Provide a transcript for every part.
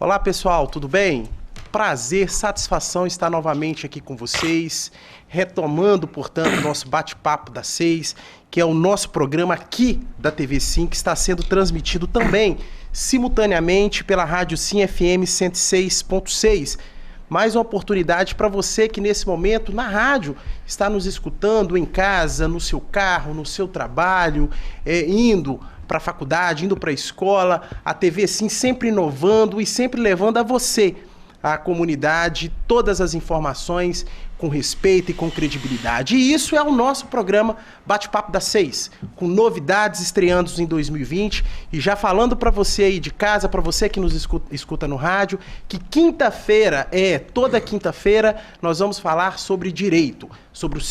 Olá pessoal, tudo bem? Prazer, satisfação estar novamente aqui com vocês, retomando, portanto, o nosso bate-papo das 6, que é o nosso programa aqui da TV Sim, que está sendo transmitido também simultaneamente pela Rádio Sim FM 106.6. Mais uma oportunidade para você que nesse momento na rádio está nos escutando em casa, no seu carro, no seu trabalho, indo para a faculdade, indo para a escola. A TV Sim sempre inovando e sempre levando a você, a comunidade, todas as informações com respeito e com credibilidade. E isso é o nosso programa Bate-Papo das 6, com novidades estreando em 2020. E já falando para você aí de casa, para você que nos escuta no rádio, que quinta-feira, toda quinta-feira, nós vamos falar sobre direito, sobre o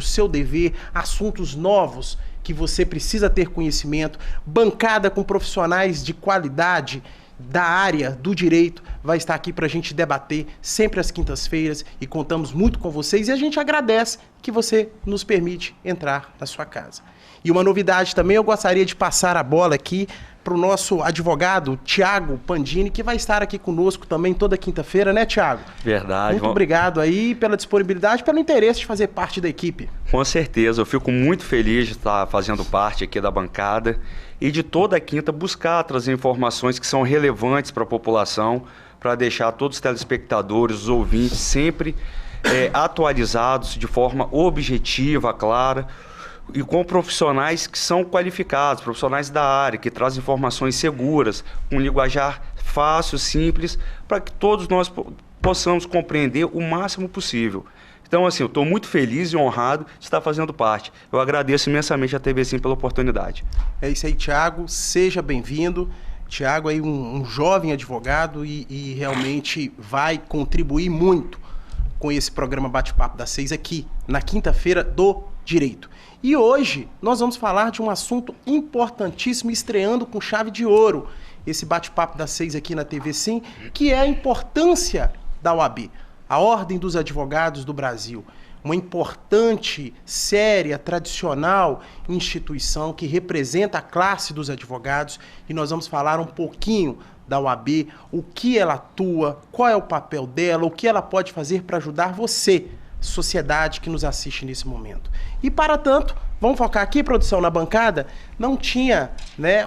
seu dever, assuntos novos que você precisa ter conhecimento, bancada com profissionais de qualidade da área do direito, vai estar aqui para a gente debater sempre às quintas-feiras e contamos muito com vocês e a gente agradece que você nos permite entrar na sua casa. E uma novidade também, eu gostaria de passar a bola aqui para o nosso advogado, Thiago Pandini, que vai estar aqui conosco também toda quinta-feira, né, Thiago? Verdade. Muito obrigado aí pela disponibilidade, pelo interesse de fazer parte da equipe. Com certeza, eu fico muito feliz de estar fazendo parte aqui da bancada e de toda quinta buscar trazer informações que são relevantes para a população, para deixar todos os telespectadores, os ouvintes, sempre atualizados de forma objetiva, clara, e com profissionais que são qualificados, profissionais da área, que trazem informações seguras, com linguajar fácil, simples, para que todos nós possamos compreender o máximo possível. Então, assim, eu estou muito feliz e honrado de estar fazendo parte. Eu agradeço imensamente a TV Sim pela oportunidade. É isso aí, Thiago, seja bem-vindo. Thiago é um jovem advogado e realmente vai contribuir muito com esse programa Bate-Papo das 6 aqui, na quinta-feira do Direito. E hoje nós vamos falar de um assunto importantíssimo, estreando com chave de ouro esse Bate-Papo das 6 aqui na TV Sim, que é a importância da OAB, a Ordem dos Advogados do Brasil. Uma importante, séria, tradicional instituição que representa a classe dos advogados, e nós vamos falar um pouquinho da OAB, o que ela atua, qual é o papel dela, o que ela pode fazer para ajudar você, sociedade que nos assiste nesse momento. E para tanto, vamos focar aqui, produção, na bancada. Não tinha,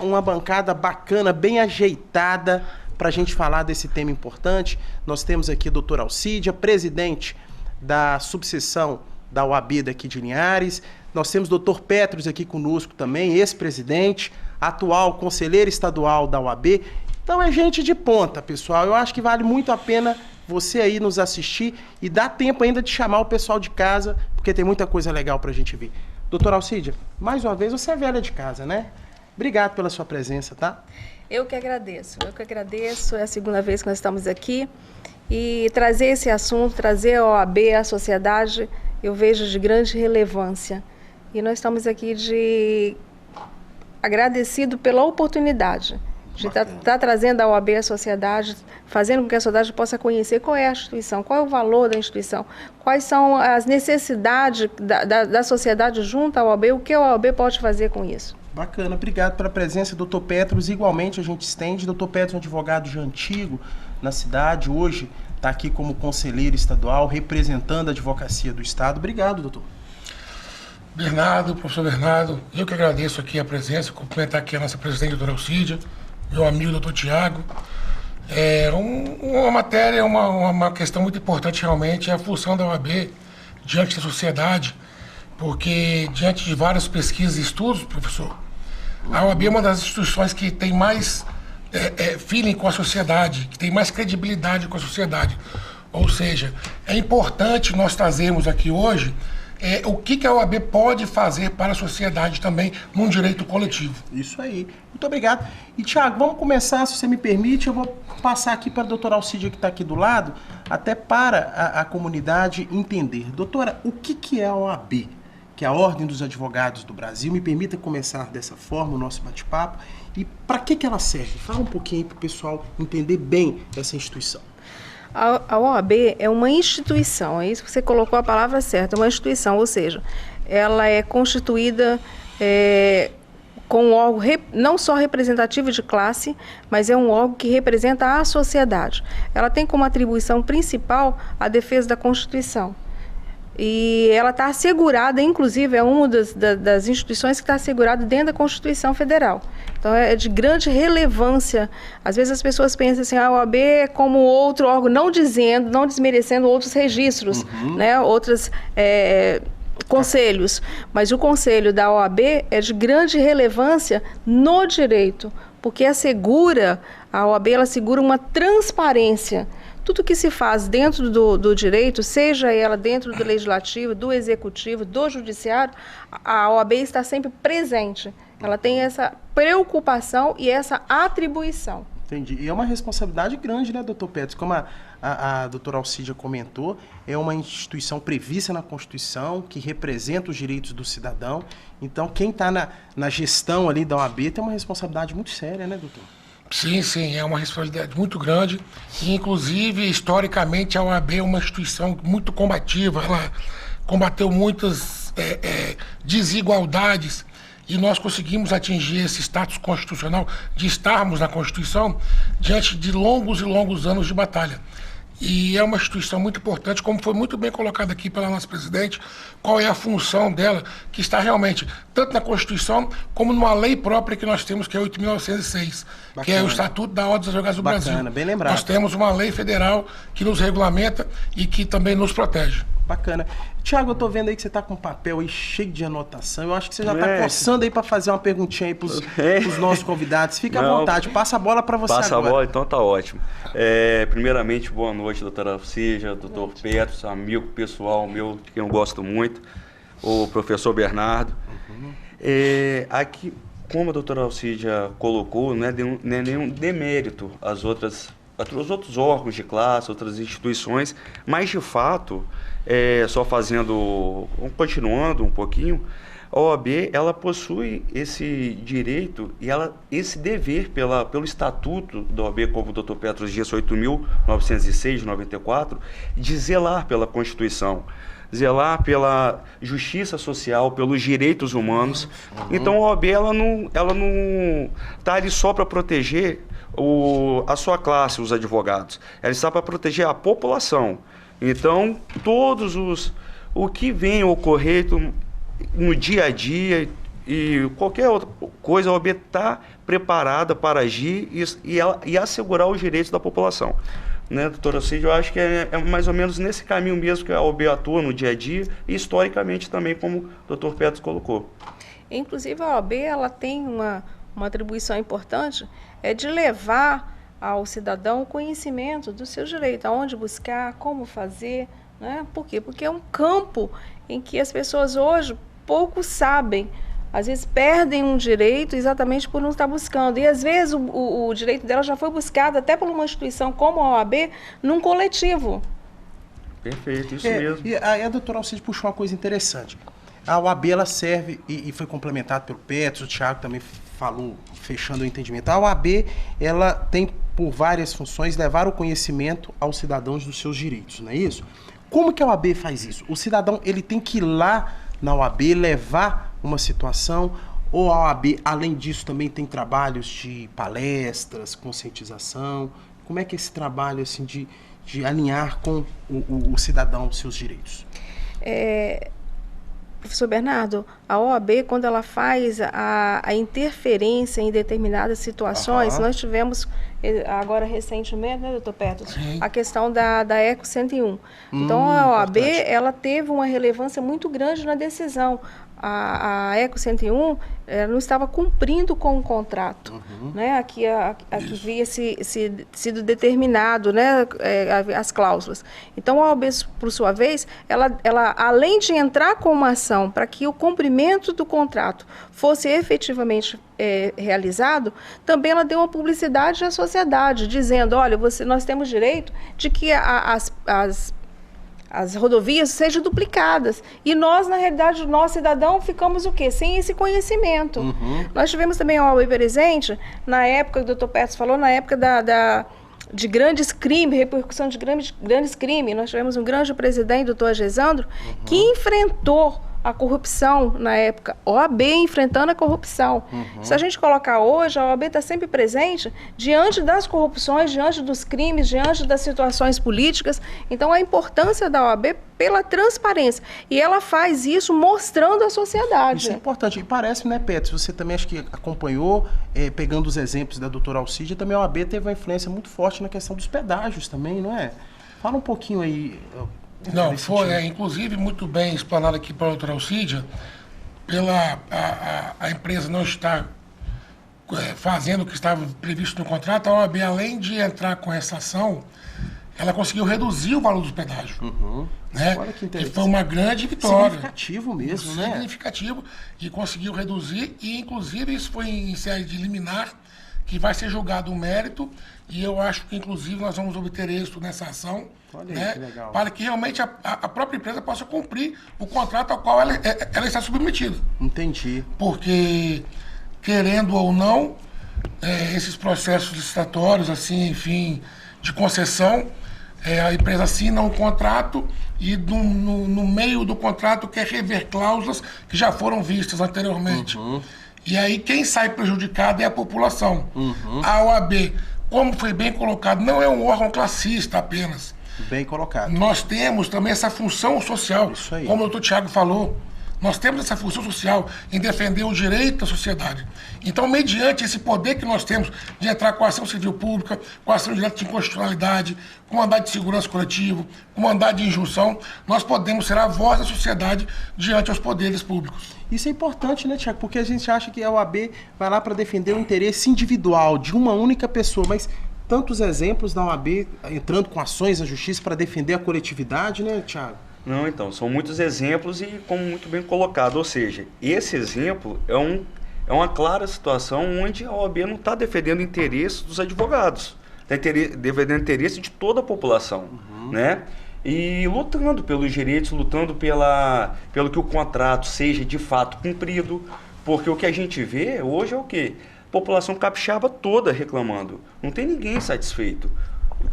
uma bancada bacana, bem ajeitada para a gente falar desse tema importante. Nós temos aqui a doutora Alcídia, presidente da subseção da OAB daqui de Linhares. Nós temos o doutor Petros aqui conosco também, ex-presidente, atual conselheiro estadual da OAB. Então é gente de ponta, pessoal. Eu acho que vale muito a pena você aí nos assistir e dá tempo ainda de chamar o pessoal de casa, porque tem muita coisa legal pra gente ver. Doutora Alcídia, mais uma vez, você é velha de casa, né? Obrigado pela sua presença, tá? Eu que agradeço, é a segunda vez que nós estamos aqui e trazer esse assunto, trazer a OAB à sociedade, eu vejo de grande relevância. E nós estamos aqui agradecido pela oportunidade de estar trazendo a OAB à sociedade, fazendo com que a sociedade possa conhecer qual é a instituição, qual é o valor da instituição, quais são as necessidades da sociedade junto à OAB, o que a OAB pode fazer com isso. Bacana, obrigado pela presença, doutor Petros. Igualmente a gente estende, doutor Petros é um advogado já antigo na cidade, hoje está aqui como conselheiro estadual, representando a advocacia do Estado. Obrigado, doutor. Professor Bernardo, eu que agradeço aqui a presença, cumprimentar aqui a nossa presidente, doutora Alcídia, meu amigo, doutor Thiago. Uma matéria, uma questão muito importante realmente é a função da OAB diante da sociedade, porque diante de várias pesquisas e estudos, professor, a OAB é uma das instituições que tem mais feeling com a sociedade, que tem mais credibilidade com a sociedade. Ou seja, é importante nós trazermos aqui hoje o que a OAB pode fazer para a sociedade também num direito coletivo. Isso aí. Muito obrigado. E, Thiago, vamos começar, se você me permite, eu vou passar aqui para a doutora Alcídia, que está aqui do lado, até para a comunidade entender. Doutora, o que é a OAB? Que é a Ordem dos Advogados do Brasil. Me permita começar dessa forma o nosso bate-papo. E para que ela serve? Fala um pouquinho para o pessoal entender bem essa instituição. A OAB é uma instituição, é isso que você colocou a palavra certa, uma instituição, ou seja, ela é constituída com um órgão não só representativo de classe, mas é um órgão que representa a sociedade. Ela tem como atribuição principal a defesa da Constituição. E ela está assegurada, inclusive, é uma das instituições que está assegurada dentro da Constituição Federal. Então, é de grande relevância. Às vezes as pessoas pensam assim, a OAB é como outro órgão, não desmerecendo outros registros, né, outros conselhos. Mas o conselho da OAB é de grande relevância no direito, porque a OAB ela assegura uma transparência. Tudo que se faz dentro do direito, seja ela dentro do legislativo, do executivo, do judiciário, a OAB está sempre presente. Ela tem essa preocupação e essa atribuição. Entendi. E é uma responsabilidade grande, né, doutor Petros? Como a doutora Alcídia comentou, é uma instituição prevista na Constituição, que representa os direitos do cidadão. Então, quem está na gestão ali da OAB tem uma responsabilidade muito séria, né, doutor? Sim, é uma responsabilidade muito grande. E, inclusive, historicamente, a OAB é uma instituição muito combativa. Ela combateu muitas desigualdades e nós conseguimos atingir esse status constitucional de estarmos na Constituição diante de longos e longos anos de batalha. E é uma instituição muito importante, como foi muito bem colocado aqui pela nossa presidente, qual é a função dela, que está realmente tanto na Constituição como numa lei própria que nós temos, que é 8.906, que é o Estatuto da Ordem dos Advogados do Brasil. Bem lembrado. Nós temos uma lei federal que nos regulamenta e que também nos protege. Bacana. Tiago, eu tô vendo aí que você tá com um papel aí cheio de anotação. Eu acho que você já tá coçando aí para fazer uma perguntinha aí pros nossos convidados. Fica à vontade, passa a bola para você agora. Passa a bola, então tá ótimo. Primeiramente, boa noite, doutora Alcídia, doutor Petros, amigo pessoal meu, de quem eu gosto muito, o professor Bernardo. Aqui, como a doutora Alcídia colocou, não é nenhum demérito às outros órgãos de classe, outras instituições, mas de fato, continuando um pouquinho, a OAB ela possui esse direito e esse dever pelo Estatuto da OAB, como o Dr. Petros disse, 8.906 de 94, de zelar pela Constituição, zelar pela justiça social, pelos direitos humanos. Então a OAB ela não está ali só para proteger a sua classe, os advogados. Ela está para proteger a população. Então, o que vem ocorrer no dia a dia e qualquer outra coisa, a OAB está preparada para agir e assegurar os direitos da população. Né, doutora Alcídia, eu acho que é mais ou menos nesse caminho mesmo que a OAB atua no dia a dia e historicamente também, como o doutor Petros colocou. Inclusive, a OAB ela tem uma atribuição importante, de levar ao cidadão o conhecimento do seu direito, aonde buscar, como fazer, né? Por quê? Porque é um campo em que as pessoas hoje pouco sabem, às vezes perdem um direito exatamente por não estar buscando, e às vezes o direito dela já foi buscado até por uma instituição como a OAB, num coletivo. Perfeito, isso mesmo. E aí a doutora Alcídia puxou uma coisa interessante. A OAB ela serve, e foi complementado pelo Petros, o Tiago também falou, fechando o entendimento. A OAB ela tem por várias funções levar o conhecimento aos cidadãos dos seus direitos, não é isso? Como que a OAB faz isso? O cidadão ele tem que ir lá na OAB levar uma situação, ou a OAB, além disso, também tem trabalhos de palestras, conscientização? Como é que é esse trabalho assim, de alinhar com o cidadão os seus direitos? Professor Bernardo, a OAB, quando ela faz a interferência em determinadas situações, nós tivemos agora recentemente, né, doutor Petros, a questão da ECO 101. Então, a OAB ela teve uma relevância muito grande na decisão. A ECO 101 não estava cumprindo com o contrato, né? Aqui havia sido determinado, né, as cláusulas. Então, a OAB, por sua vez, ela além de entrar com uma ação para que o cumprimento do contrato fosse efetivamente realizado, também ela deu uma publicidade à sociedade, dizendo, olha, nós temos direito de que as rodovias sejam duplicadas. E nós, na realidade, nós, cidadão, ficamos o quê? Sem esse conhecimento. Nós tivemos também a OAB presente, na época, o doutor Petros falou, na época de grandes crimes, repercussão de grandes crimes. Nós tivemos um grande presidente, doutor Agesandro, que enfrentou a corrupção na época, OAB enfrentando a corrupção. Se a gente colocar hoje, a OAB está sempre presente diante das corrupções, diante dos crimes, diante das situações políticas. Então, a importância da OAB pela transparência. E ela faz isso mostrando à sociedade. Isso é importante. E parece, né, Petros, você também acho que acompanhou, pegando os exemplos da doutora Alcídia, também a OAB teve uma influência muito forte na questão dos pedágios também, não é? Fala um pouquinho aí. Não, foi, inclusive, muito bem explanado aqui pela doutora Alcídia, pela a empresa não estar fazendo o que estava previsto no contrato, a OAB, além de entrar com essa ação, ela conseguiu reduzir o valor dos pedágios. Né? Olha que E foi uma grande vitória. Significativo mesmo, né? Significativo, e conseguiu reduzir, e inclusive isso foi em série de liminar, que vai ser julgado o mérito, e eu acho que inclusive nós vamos obter êxito nessa ação, Olha né? aí, que legal. Para que realmente a própria empresa possa cumprir o contrato ao qual ela está submetida. Entendi. Porque, querendo ou não, esses processos licitatórios, assim, enfim, de concessão, a empresa assina um contrato e no meio do contrato quer rever cláusulas que já foram vistas anteriormente. E aí quem sai prejudicado é a população. A OAB, como foi bem colocado, não é um órgão classista apenas. Bem colocado. Nós temos também essa função social, Isso aí. como o doutor Tiago falou. Nós temos essa função social em defender o direito da sociedade. Então, mediante esse poder que nós temos de entrar com a ação civil pública, com a ação direta de inconstitucionalidade, com o mandado de segurança coletivo, com o mandado de injunção, nós podemos ser a voz da sociedade diante aos poderes públicos. Isso é importante, né, Tiago? Porque a gente acha que a OAB vai lá para defender o interesse individual de uma única pessoa, mas tantos exemplos da OAB entrando com ações na justiça para defender a coletividade, né, Tiago? Não, então, são muitos exemplos e como muito bem colocado, ou seja, esse exemplo é uma clara situação onde a OAB não está defendendo o interesse dos advogados, está defendendo o interesse de toda a população, né? E lutando pelos direitos, lutando pelo que o contrato seja de fato cumprido, porque o que a gente vê hoje é o quê? A população capixaba toda reclamando, não tem ninguém satisfeito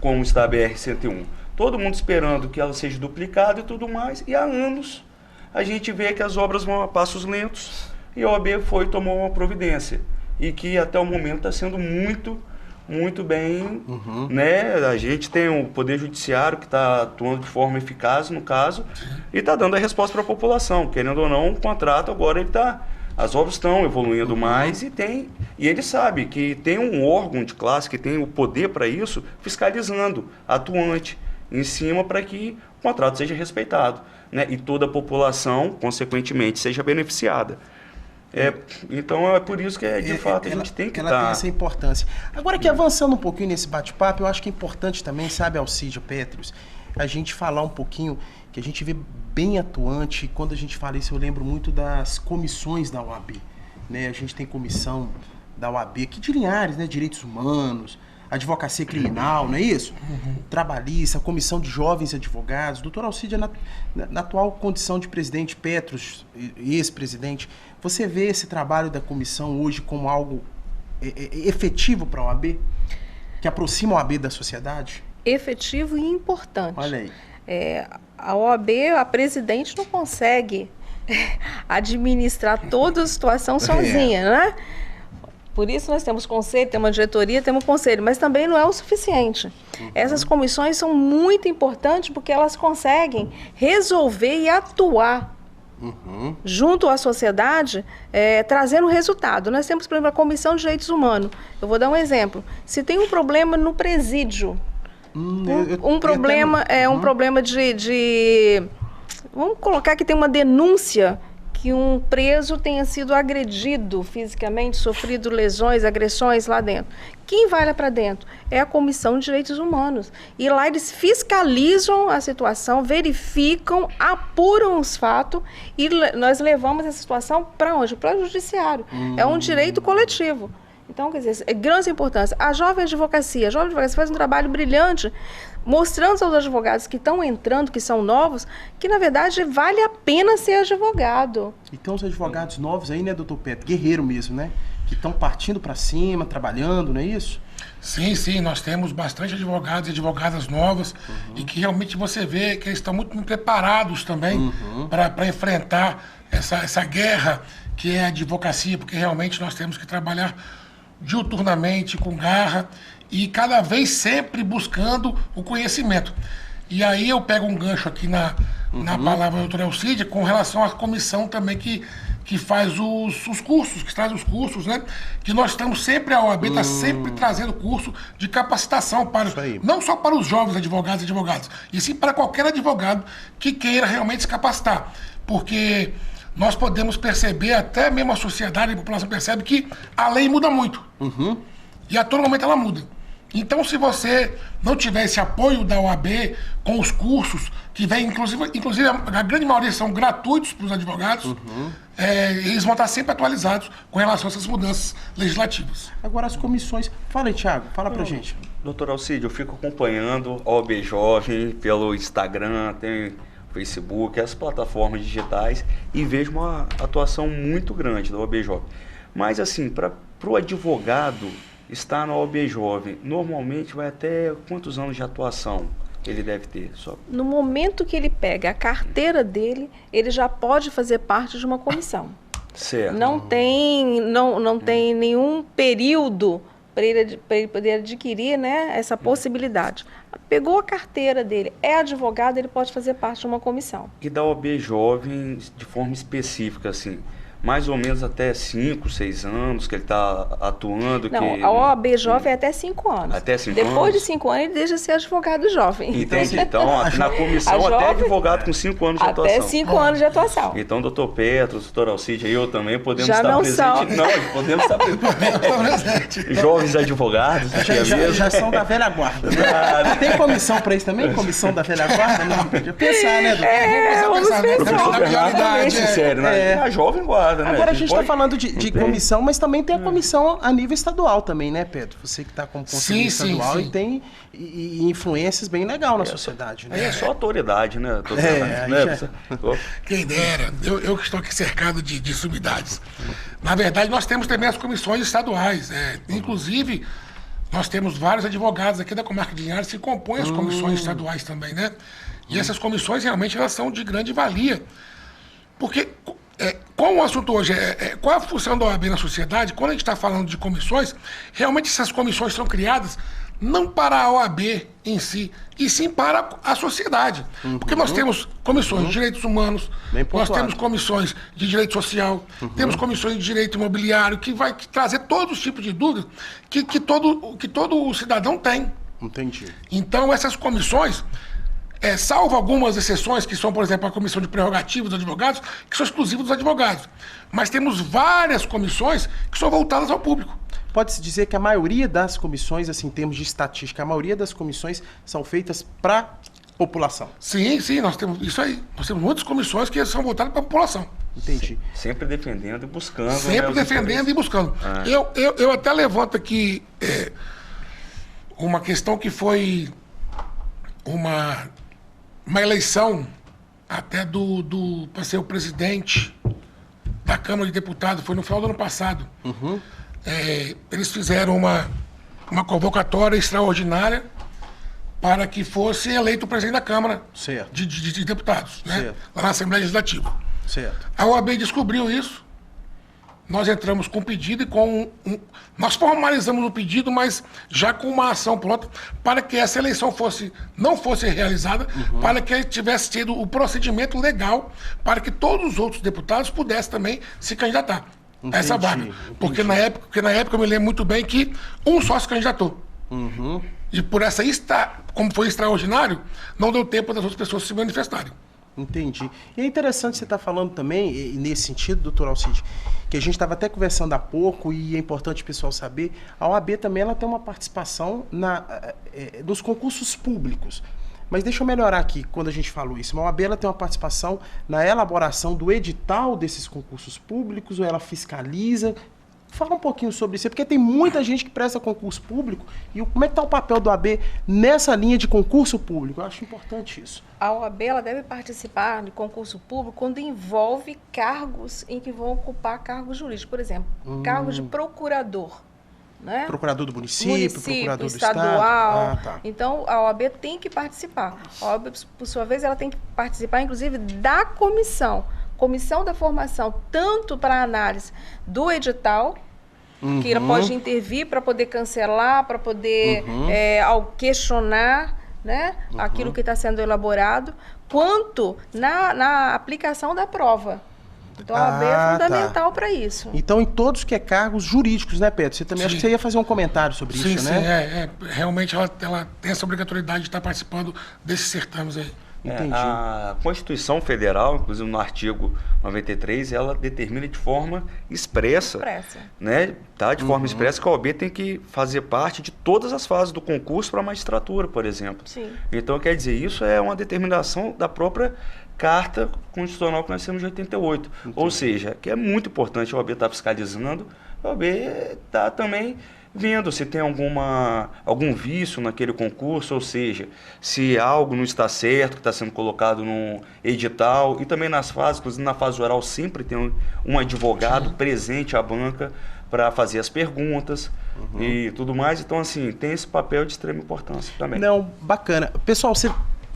como está a BR-101. Todo mundo esperando que ela seja duplicada e tudo mais, e há anos a gente vê que as obras vão a passos lentos e a OAB tomou uma providência, e que até o momento está sendo muito bem, né? A gente tem o Poder Judiciário que está atuando de forma eficaz no caso e está dando a resposta para a população, querendo ou não, o contrato agora as obras estão evoluindo mais e ele sabe que tem um órgão de classe que tem o poder para isso, fiscalizando, atuante em cima para que o contrato seja respeitado, né? E toda a população, consequentemente, seja beneficiada. Então é por isso que, de fato, a gente tem que Ela tem essa importância. Agora que avançando um pouquinho nesse bate-papo, eu acho que é importante também, sabe, Alcídia, Petros, a gente falar um pouquinho, que a gente vê bem atuante, quando a gente fala isso, eu lembro muito das comissões da OAB, né? A gente tem comissão da OAB aqui de Linhares, né? Direitos Humanos, Advocacia Criminal, não é isso? Trabalhista, Comissão de Jovens Advogados. Doutor Alcídia, na atual condição de presidente Petros, ex-presidente, você vê esse trabalho da comissão hoje como algo efetivo para a OAB? Que aproxima a OAB da sociedade? Efetivo e importante. Olha aí. A OAB, a presidente não consegue administrar toda a situação sozinha, né? Por isso nós temos conselho, temos uma diretoria, temos um conselho, mas também não é o suficiente. Essas comissões são muito importantes porque elas conseguem resolver e atuar junto à sociedade, trazendo resultado. Nós temos, por exemplo, a Comissão de Direitos Humanos. Eu vou dar um exemplo. Se tem um problema no presídio, um problema de... Vamos colocar que tem uma denúncia que um preso tenha sido agredido fisicamente, sofrido lesões, agressões lá dentro. Quem vai lá para dentro? É a Comissão de Direitos Humanos. E lá eles fiscalizam a situação, verificam, apuram os fatos e nós levamos essa situação para onde? Para o judiciário. É um direito coletivo. Então, quer dizer, é grande importância. A Jovem Advocacia faz um trabalho brilhante, mostrando aos advogados que estão entrando, que são novos, que, na verdade, vale a pena ser advogado. E tem uns advogados novos aí, né, doutor Petro? Guerreiro mesmo, né? Que estão partindo para cima, trabalhando, não é isso? Sim, nós temos bastante advogados e advogadas novas e que realmente você vê que eles estão muito preparados também para enfrentar essa guerra que é a advocacia, porque realmente nós temos que trabalhar diuturnamente, com garra, e cada vez sempre buscando o conhecimento. E aí eu pego um gancho aqui na palavra do doutor Alcide, com relação à comissão também que faz os cursos, que traz os cursos, né? Que nós estamos sempre, a OAB está sempre trazendo curso de capacitação para, não só para os jovens advogados e advogadas, e sim para qualquer advogado que queira realmente se capacitar. Porque nós podemos perceber, até mesmo a sociedade, a população percebe que a lei muda muito. E a todo momento ela muda. Então, se você não tiver esse apoio da OAB com os cursos, que vem, inclusive a grande maioria são gratuitos para os advogados, eles vão estar sempre atualizados com relação a essas mudanças legislativas. Agora, as comissões... Fala aí, Thiago, fala pra gente. Doutor Alcide, eu fico acompanhando a OAB Jovem pelo Instagram, tem Facebook, as plataformas digitais, e vejo uma atuação muito grande da OAB Jovem. Mas, assim, para o advogado estar na OAB Jovem, normalmente vai até quantos anos de atuação ele deve ter? No momento que ele pega a carteira dele, ele já pode fazer parte de uma comissão. Certo. Não tem nenhum período para ele poder adquirir, né, essa possibilidade. Pegou a carteira dele, é advogado, ele pode fazer parte de uma comissão. E da OAB Jovem, de forma específica, assim, mais ou menos até 5, 6 anos que ele está atuando? Não, a OAB Jovem é até 5 anos. Até 5 anos? Depois de 5 anos, ele deixa de ser advogado jovem. Entendi. Então, na comissão, jovem, até advogado com 5 anos de atuação. Até 5 anos de atuação. Então, doutor Petros, doutor Alcide, eu também podemos já estar não presentes. São. Não, podemos estar presentes. Jovens advogados. Já são da velha guarda. Né? Tem comissão para isso também? Comissão da velha guarda? Não podia pensar, né, doutor? Vamos pensar. Professor Bernardo também, sincero, né? A jovem guarda, né? Agora a gente está falando de comissão, mas também tem a comissão a nível estadual também, né, Pedro? Você que está como conselheiro estadual e tem influências bem legal na sociedade, né? Aí é só autoridade, né? Quem dera. Eu que estou aqui cercado de sumidades. Na verdade, nós temos também as comissões estaduais. Inclusive, nós temos vários advogados aqui da comarca de Linhares que compõem as comissões estaduais também, né? E essas comissões realmente elas são de grande valia. Porque... qual o assunto hoje qual é a função da OAB na sociedade? Quando a gente está falando de comissões, realmente essas comissões são criadas não para a OAB em si, e sim para a sociedade. Porque nós temos comissões de direitos humanos, nós temos comissões de direito social, temos comissões de direito imobiliário, que vai trazer todos os tipos de dúvidas que todo cidadão tem. Entendi. Então, essas comissões... salvo algumas exceções, que são, por exemplo, a comissão de prerrogativas dos advogados, que são exclusivas dos advogados. Mas temos várias comissões que são voltadas ao público. Pode-se dizer que a maioria das comissões, assim, em termos de estatística, a maioria das comissões são feitas para a população? Sim, nós temos isso aí. Nós temos muitas comissões que são voltadas para a população. Entendi. Sempre defendendo e buscando. Sempre defendendo e buscando. Eu até levanto aqui uma questão que foi uma eleição até para ser o presidente da Câmara de Deputados, foi no final do ano passado. Eles fizeram uma convocatória extraordinária para que fosse eleito o presidente da Câmara de Deputados, né? Lá na Assembleia Legislativa. Certo. A OAB descobriu isso. Nós entramos com o pedido e nós formalizamos o pedido, mas já com uma ação pronta para que essa eleição não fosse realizada, para que tivesse tido o procedimento legal para que todos os outros deputados pudessem também se candidatar a essa vaga. Porque na época eu me lembro muito bem que um só se candidatou. E por como foi extraordinário, não deu tempo das outras pessoas se manifestarem. Entendi. E é interessante você estar falando também, e nesse sentido, doutor Alcide, que a gente estava até conversando há pouco, e é importante o pessoal saber, a OAB também ela tem uma participação nos concursos públicos. Mas deixa eu melhorar aqui quando a gente falou isso. A OAB ela tem uma participação na elaboração do edital desses concursos públicos, ou ela fiscaliza? Fala um pouquinho sobre isso, porque tem muita gente que presta concurso público, e como é que está o papel do OAB nessa linha de concurso público? Eu acho importante isso. A OAB ela deve participar de concurso público quando envolve cargos em que vão ocupar cargos jurídicos. Por exemplo, cargos de procurador. Né? Procurador do município, procurador do estadual. Estado. Tá. Então, a OAB tem que participar. A OAB, por sua vez, ela tem que participar, inclusive, da comissão, comissão da formação, tanto para análise do edital, que ela pode intervir para poder cancelar, para poder ao questionar, né, aquilo que está sendo elaborado, quanto na aplicação da prova. Então, a OAB é fundamental para isso. Então, em todos que é cargos jurídicos, né, Pedro? Você também acho que você ia fazer um comentário sobre isso, né? Sim, realmente ela tem essa obrigatoriedade de estar participando desses certames aí. Entendi. A Constituição Federal, inclusive no artigo 93, ela determina de forma expressa, né? Tá? De forma expressa que a OAB tem que fazer parte de todas as fases do concurso para a magistratura, por exemplo. Sim. Então, quer dizer, isso é uma determinação da própria Carta Constitucional que nós temos de 88. Entendi. Ou seja, que é muito importante a OAB estar fiscalizando, a OAB está também vendo se tem algum vício naquele concurso, ou seja, se algo não está certo, que está sendo colocado no edital, e também nas fases, inclusive na fase oral, sempre tem um advogado presente à banca para fazer as perguntas e tudo mais. Então, assim, tem esse papel de extrema importância também. Não, bacana. Pessoal, você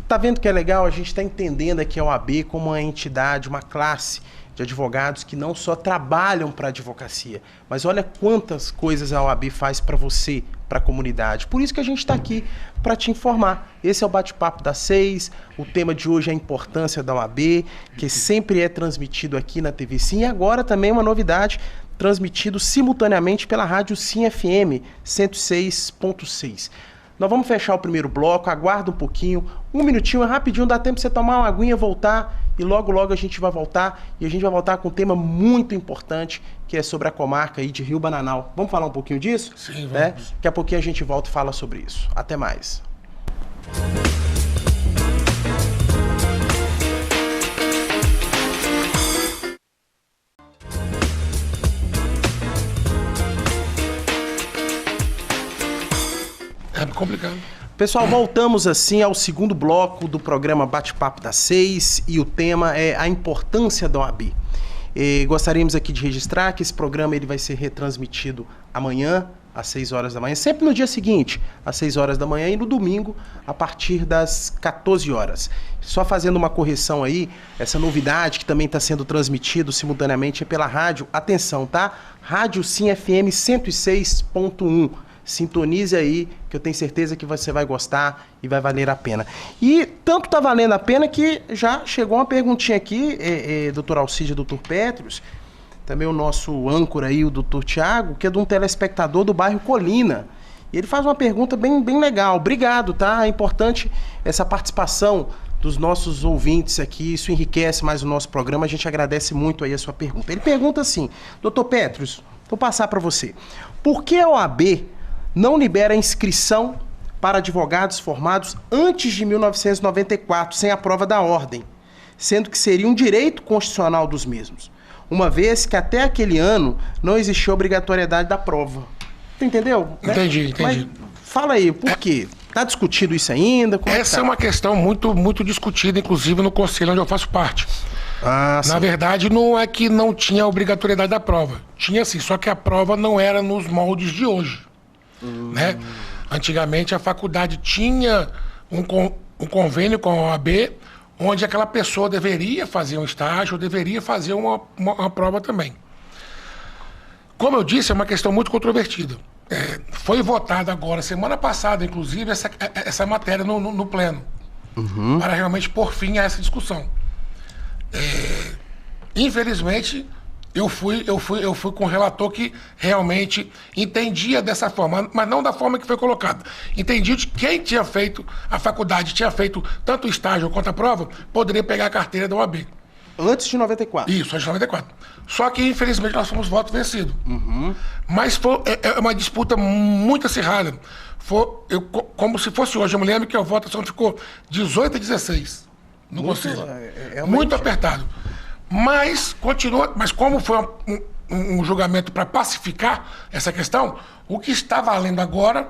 tá vendo que é legal? A gente está entendendo aqui a OAB como uma entidade, uma classe de advogados que não só trabalham para a advocacia, mas olha quantas coisas a OAB faz para você, para a comunidade. Por isso que a gente está aqui para te informar. Esse é o Bate-Papo das 6. O tema de hoje é a importância da OAB, que sempre é transmitido aqui na TV Sim. E agora também uma novidade, transmitido simultaneamente pela rádio Sim FM 106.6. Nós vamos fechar o primeiro bloco, aguarda um pouquinho, um minutinho, é rapidinho, dá tempo de você tomar uma aguinha, voltar, e logo a gente vai voltar, e a gente vai voltar com um tema muito importante, que é sobre a comarca aí de Rio Bananal. Vamos falar um pouquinho disso? Sim, vamos. Né? Daqui a pouquinho a gente volta e fala sobre isso. Até mais. É complicado. Pessoal, voltamos assim ao segundo bloco do programa Bate-Papo das 6 e o tema é a importância da OAB. Gostaríamos aqui de registrar que esse programa ele vai ser retransmitido amanhã às 6 horas da manhã, sempre no dia seguinte, às 6 horas da manhã, e no domingo, a partir das 14 horas. Só fazendo uma correção aí, essa novidade que também está sendo transmitido simultaneamente é pela rádio, atenção, tá? Rádio Sim FM 106.1. Sintonize aí, que eu tenho certeza que você vai gostar e vai valer a pena. E tanto tá valendo a pena que já chegou uma perguntinha aqui, doutor Alcide e doutor Pétrios, também o nosso âncora aí, o doutor Tiago, que é de um telespectador do bairro Colina. E ele faz uma pergunta bem legal. Obrigado, tá? É importante essa participação dos nossos ouvintes aqui, isso enriquece mais o nosso programa, a gente agradece muito aí a sua pergunta. Ele pergunta assim, doutor Pétrios, vou passar para você. Por que a OAB não libera inscrição para advogados formados antes de 1994, sem a prova da ordem, sendo que seria um direito constitucional dos mesmos, uma vez que até aquele ano não existia obrigatoriedade da prova. Tu entendeu? Entendi. Mas fala aí, por quê? Está discutido isso ainda? Essa é uma questão muito discutida, inclusive no conselho onde eu faço parte. Na verdade, não é que não tinha obrigatoriedade da prova. Tinha sim, só que a prova não era nos moldes de hoje. Né? Antigamente a faculdade tinha um convênio com a OAB, onde aquela pessoa deveria fazer um estágio, deveria fazer uma prova também. Como eu disse, é uma questão muito controvertida. Foi votada agora, semana passada, inclusive, essa matéria no Pleno, para realmente pôr fim a essa discussão. Infelizmente, eu fui com o relator que realmente entendia dessa forma, mas não da forma que foi colocada. Entendia de quem tinha feito, a faculdade tinha feito tanto o estágio quanto a prova, poderia pegar a carteira da OAB. Antes de 94? Isso, antes de 94. Só que, infelizmente, nós fomos voto vencido. Mas é uma disputa muito acirrada. Como se fosse hoje, eu me lembro que a votação ficou 18-16 no conselho. Muito apertado. Mas como foi um julgamento para pacificar essa questão, o que está valendo agora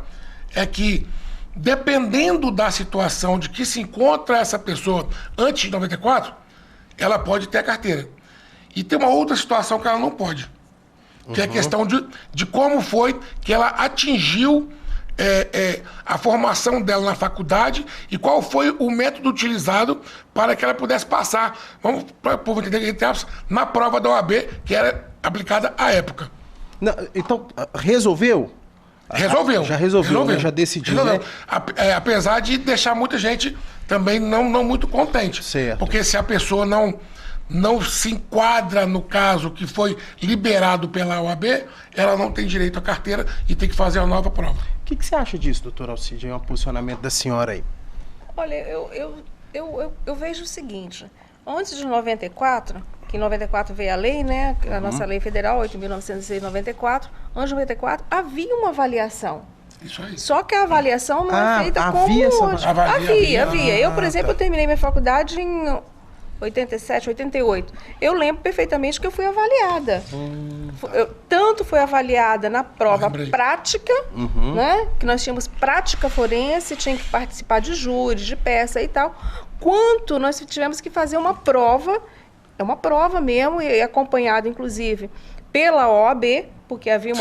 é que, dependendo da situação de que se encontra essa pessoa antes de 94, ela pode ter a carteira. E tem uma outra situação que ela não pode, que é a questão de como foi que ela atingiu a formação dela na faculdade e qual foi o método utilizado para que ela pudesse passar, vamos por entender, na prova da OAB, que era aplicada à época. Não, então, resolveu? Resolveu. Já resolveu, né? Já decidiu, resolveu. Né? Apesar de deixar muita gente também não muito contente. Certo. Porque se a pessoa não se enquadra no caso que foi liberado pela OAB, ela não tem direito à carteira e tem que fazer a nova prova. O que você acha disso, doutor Alcide? É um posicionamento da senhora aí. Olha, eu vejo o seguinte, antes de 94, que em 94 veio a lei, né, a nossa lei federal, 8.994, antes de 94, havia uma avaliação. Isso aí. Só que a avaliação não é feita havia como essa hoje. Havia. Eu, por exemplo, eu terminei minha faculdade em 87, 88. Eu lembro perfeitamente que eu fui avaliada. Tanto fui avaliada na prova prática, né? Que nós tínhamos prática forense, tinha que participar de júri, de peça e tal, quanto nós tivemos que fazer uma prova, é uma prova mesmo, e acompanhada, inclusive, pela OAB, porque havia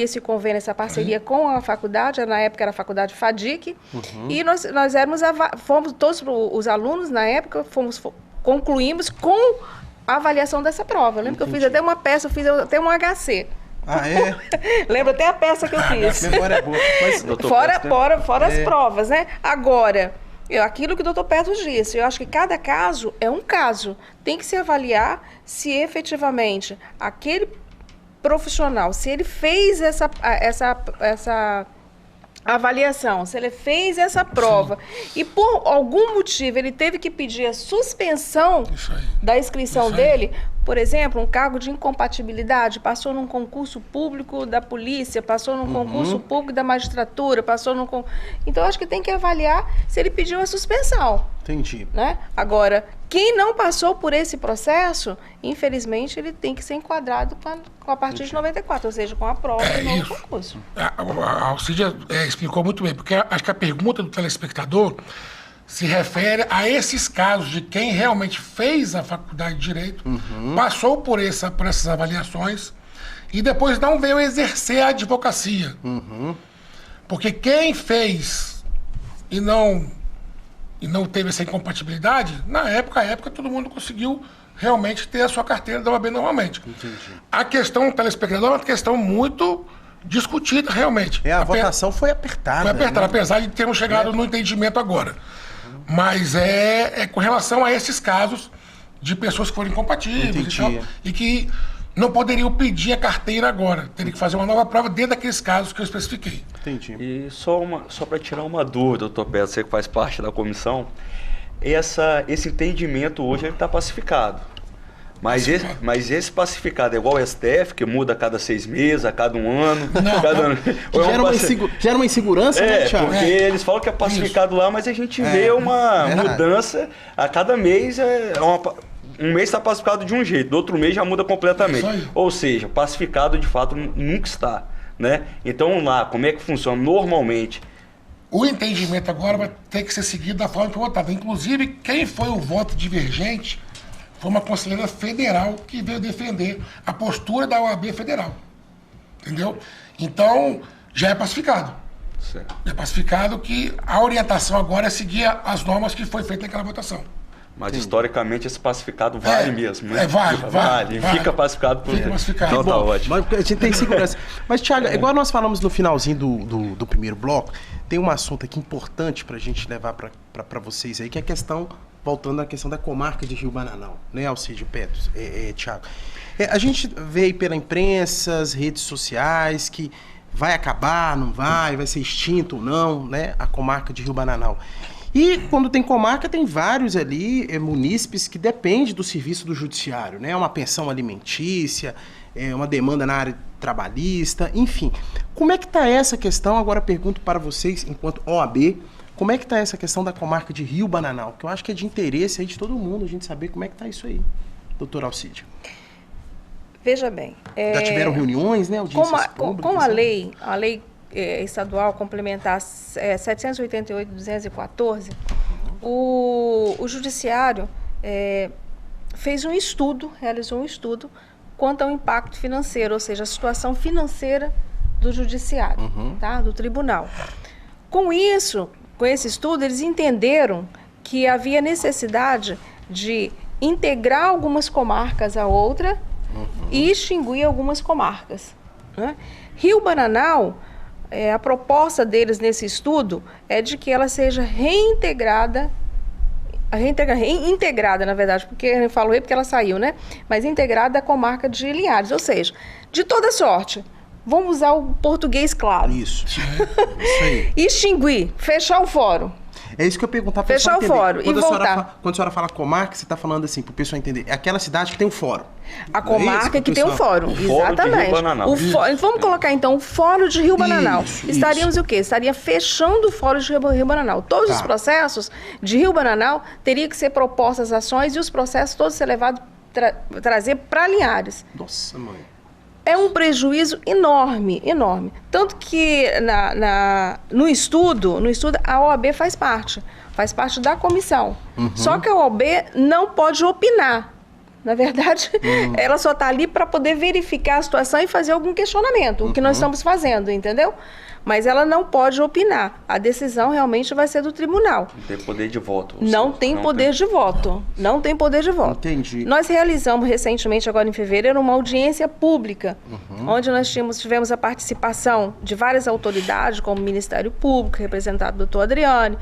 esse convênio, essa parceria com a faculdade, na época era a faculdade FADIC, e nós fomos todos os alunos, na época, concluímos com a avaliação dessa prova. Eu lembro que eu fiz até uma peça, eu fiz até um HC. Ah, é? Lembro até a peça que eu fiz. A memória é boa. Mas, fora as provas, né? Agora, aquilo que o doutor Petros disse, eu acho que cada caso é um caso. Tem que se avaliar se efetivamente aquele profissional, se ele fez essa avaliação, se ele fez essa prova e por algum motivo ele teve que pedir a suspensão da inscrição dele, por exemplo, um cargo de incompatibilidade, passou num concurso público da polícia, passou num concurso público da magistratura, então acho que tem que avaliar se ele pediu a suspensão. Entendi. Né? Agora, quem não passou por esse processo, infelizmente, ele tem que ser enquadrado a partir de 94, ou seja, com a prova do novo concurso. A Alcídia explicou muito bem, porque acho que a pergunta do telespectador se refere a esses casos de quem realmente fez a faculdade de Direito, passou por essas avaliações e depois não veio exercer a advocacia. Porque quem fez e não teve essa incompatibilidade, na época todo mundo conseguiu realmente ter a sua carteira da OAB normalmente. Entendi. A questão do telespectador é uma questão muito discutida realmente. A votação foi apertada. Foi apertada, né? apesar de termos chegado no entendimento agora. Mas é com relação a esses casos de pessoas que foram incompatíveis e que não poderiam pedir a carteira agora. Teriam que fazer uma nova prova dentro daqueles casos que eu especifiquei. Entendi. E só para tirar uma dúvida, doutor Pedro, você que faz parte da comissão, esse entendimento hoje está pacificado. Mas esse pacificado é igual ao STF, que muda a cada 6 meses, a cada um ano. Gera uma insegurança, né, Thiago? Porque eles falam que é pacificado lá, mas a gente vê uma mudança a cada mês. Um mês está pacificado de um jeito, do outro mês já muda completamente. Ou seja, pacificado de fato nunca está. Né? Então, vamos lá, como é que funciona normalmente? O entendimento agora vai ter que ser seguido da forma que foi votado. Inclusive, quem foi o voto divergente foi uma conselheira federal que veio defender a postura da OAB federal. Entendeu? Então, já é pacificado. Certo. É pacificado que a orientação agora é seguir as normas que foi feita naquela votação. Mas, historicamente, esse pacificado vale mesmo, né? Vale. Fica pacificado por Fica pacificado. Então, tá ótimo. A gente tem segurança. Mas, Thiago, igual nós falamos no finalzinho do primeiro bloco, tem um assunto aqui importante pra gente levar pra vocês aí, que é a questão, voltando à questão da comarca de Rio Bananal, né, Alcide Petros, Thiago? A gente vê aí pela imprensa, as redes sociais, que vai acabar, não vai ser extinto ou não, né, a comarca de Rio Bananal. E quando tem comarca, tem vários ali munícipes que dependem do serviço do judiciário, né? Uma pensão alimentícia, uma demanda na área trabalhista, enfim. Como é que está essa questão? Agora pergunto para vocês, enquanto OAB, como é que está essa questão da comarca de Rio Bananal? Que eu acho que é de interesse aí de todo mundo a gente saber como é que está isso aí, doutor Alcide. Veja bem. Já tiveram reuniões, né? Audiências públicas, com a lei estadual complementar 788/214, o Judiciário realizou um estudo quanto ao impacto financeiro, ou seja, a situação financeira do judiciário, tá? Do tribunal. Com isso, com esse estudo, eles entenderam que havia necessidade de integrar algumas comarcas a outra e extinguir algumas comarcas, né? Rio Bananal, a proposta deles nesse estudo é de que ela seja reintegrada, na verdade, porque eu falo porque ela saiu, né? Mas integrada à comarca de Linhares, ou seja, de toda sorte. Vamos usar o português claro. Isso. Isso aí. Extinguir, fechar o fórum. É isso que eu perguntar para Fechar o fórum e voltar. Quando a senhora fala comarca, você está falando assim, para o pessoal entender. É aquela cidade que tem um fórum. A comarca que tem um fórum, exatamente. Vamos colocar então o fórum de Rio Bananal. Estaríamos o quê? Estaria fechando o fórum de Rio Bananal. Todos os processos de Rio Bananal teriam que ser propostas ações e os processos todos ser levados, trazer para Linhares. Nossa, mãe. É um prejuízo enorme, enorme. Tanto que no estudo, a OAB faz parte da comissão. Só que a OAB não pode opinar. Na verdade, ela só está ali para poder verificar a situação e fazer algum questionamento, o que nós estamos fazendo, entendeu? Mas ela não pode opinar. A decisão realmente vai ser do tribunal. Não tem poder de voto. Não tem poder de voto. Não tem poder de voto. Entendi. Nós realizamos recentemente, agora em fevereiro, uma audiência pública, onde nós tivemos a participação de várias autoridades, como o Ministério Público, representado do Dr. Adriane,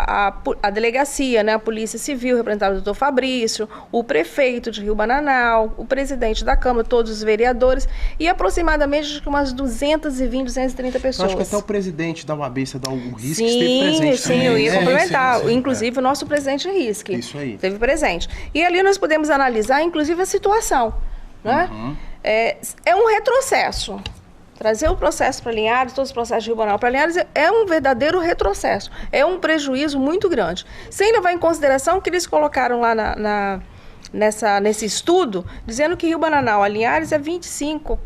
a delegacia, né, a Polícia Civil, representado do Dr. Fabrício, o prefeito de Rio Bananal, o presidente da Câmara, todos os vereadores, e aproximadamente umas 220, 230 pessoas. Eu acho que até o presidente da UAB, da URISC, esteve presente sim, também. Eu ia complementar. Inclusive, o nosso presidente RISC esteve presente. E ali nós podemos analisar, inclusive, a situação. Né? É um retrocesso. Trazer o processo para Linhares, todos os processos de Rio Bananal para Linhares, é um verdadeiro retrocesso. É um prejuízo muito grande. Sem levar em consideração que eles colocaram lá nesse estudo, dizendo que Rio Bananal a Linhares é 25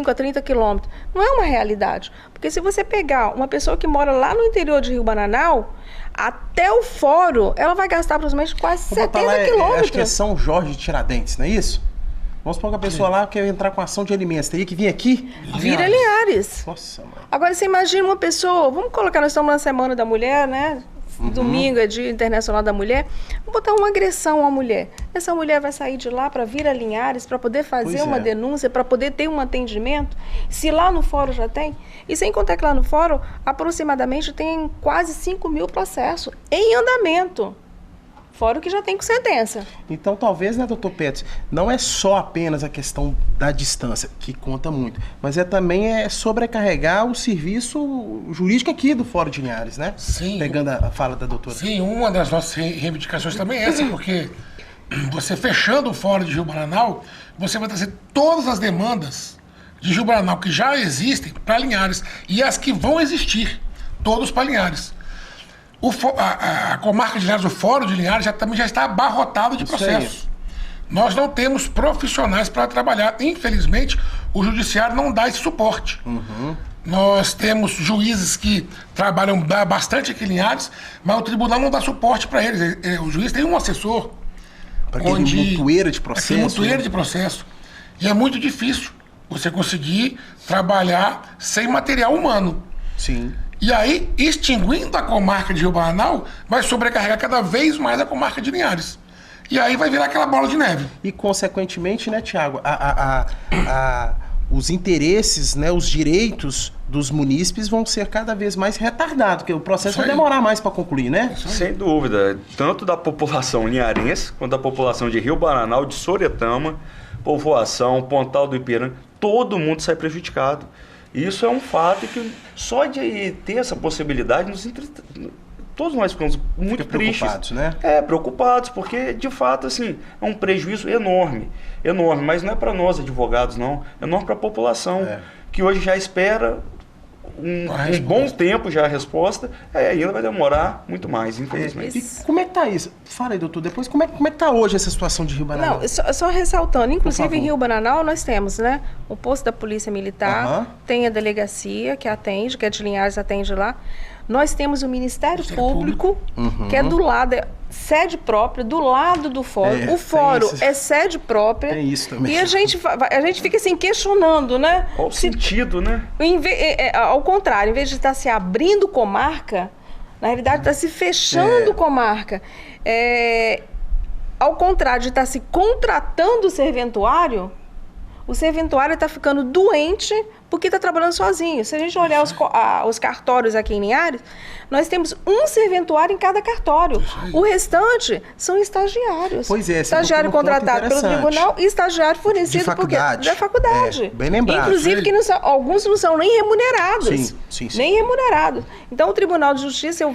a 30 quilômetros. Não é uma realidade. Porque se você pegar uma pessoa que mora lá no interior de Rio Bananal, até o fórum, ela vai gastar aproximadamente quase 70 quilômetros. Acho que é São Jorge de Tiradentes, não é isso? Vamos supor que a pessoa lá quer entrar com ação de alimentos. Teria que vir aqui? Vira Linhares. Nossa, mãe. Agora, você imagina uma pessoa... Vamos colocar, nós estamos na Semana da Mulher, né? Domingo é Dia Internacional da Mulher. Vamos botar uma agressão a uma mulher. Essa mulher vai sair de lá para vir a Linhares, para poder fazer uma denúncia, para poder ter um atendimento. Se lá no fórum já tem. E sem contar que lá no fórum, aproximadamente tem quase 5 mil processos em andamento. Fora o que já tem com sentença. Então, talvez, né, doutor Petros, não é só apenas a questão da distância, que conta muito, mas também sobrecarregar o serviço jurídico aqui do Fórum de Linhares, né? Sim. Pegando a fala da doutora. Sim, uma das nossas reivindicações também é essa, porque você fechando o Fórum de Rio Bananal, você vai trazer todas as demandas de Rio Bananal que já existem para Linhares e as que vão existir, todos para Linhares. A comarca de Linhares, o Fórum de Linhares, também já está abarrotado de processos. Nós não temos profissionais para trabalhar. Infelizmente, o judiciário não dá esse suporte. Nós temos juízes que trabalham bastante aqui em Linhares, mas o tribunal não dá suporte para eles. O juiz tem um assessor. Para aquele montoeiro de processo. Aquele montoeiro de processo. E é muito difícil você conseguir trabalhar sem material humano. Sim. E aí, extinguindo a comarca de Rio Bananal, vai sobrecarregar cada vez mais a comarca de Linhares. E aí vai virar aquela bola de neve. E, consequentemente, né, Tiago, os interesses, né, os direitos dos munícipes vão ser cada vez mais retardados, porque o processo vai demorar mais para concluir, né? Sem dúvida. Tanto da população linharense, quanto da população de Rio Bananal, de Soretama, Povoação, Pontal do Ipiranga, todo mundo sai prejudicado. Isso é um fato que só de ter essa possibilidade, todos nós ficamos muito tristes. Preocupados, né? Preocupados, porque de fato assim, é um prejuízo enorme, enorme, mas não é para nós advogados não, é enorme para a população, que hoje já espera um bom tempo já a resposta, ainda vai demorar muito mais, infelizmente. E como é que tá isso? Fala aí, doutor, depois, como é que tá hoje essa situação de Rio Bananal? Não, só ressaltando, inclusive em Rio Bananal nós temos, né, o posto da Polícia Militar, tem a delegacia que atende, que é de Linhares, atende lá. Nós temos o Ministério Público, que é do lado, sede própria do lado do fórum. O fórum é sede própria. Tem isso também. E a gente fica assim questionando, né? Qual o sentido, né? Ao contrário, em vez de estar se abrindo comarca, na realidade está se fechando comarca. Ao contrário de estar se contratando o serventuário está ficando doente porque está trabalhando sozinho. Se a gente olhar os cartórios aqui em Linhares, nós temos um serventuário em cada cartório. O restante são estagiários. Pois é, estagiário contratado pelo tribunal e estagiário fornecido da faculdade. Bem lembrado. Inclusive, alguns não são nem remunerados. Sim. Nem remunerados. Então, o Tribunal de Justiça, eu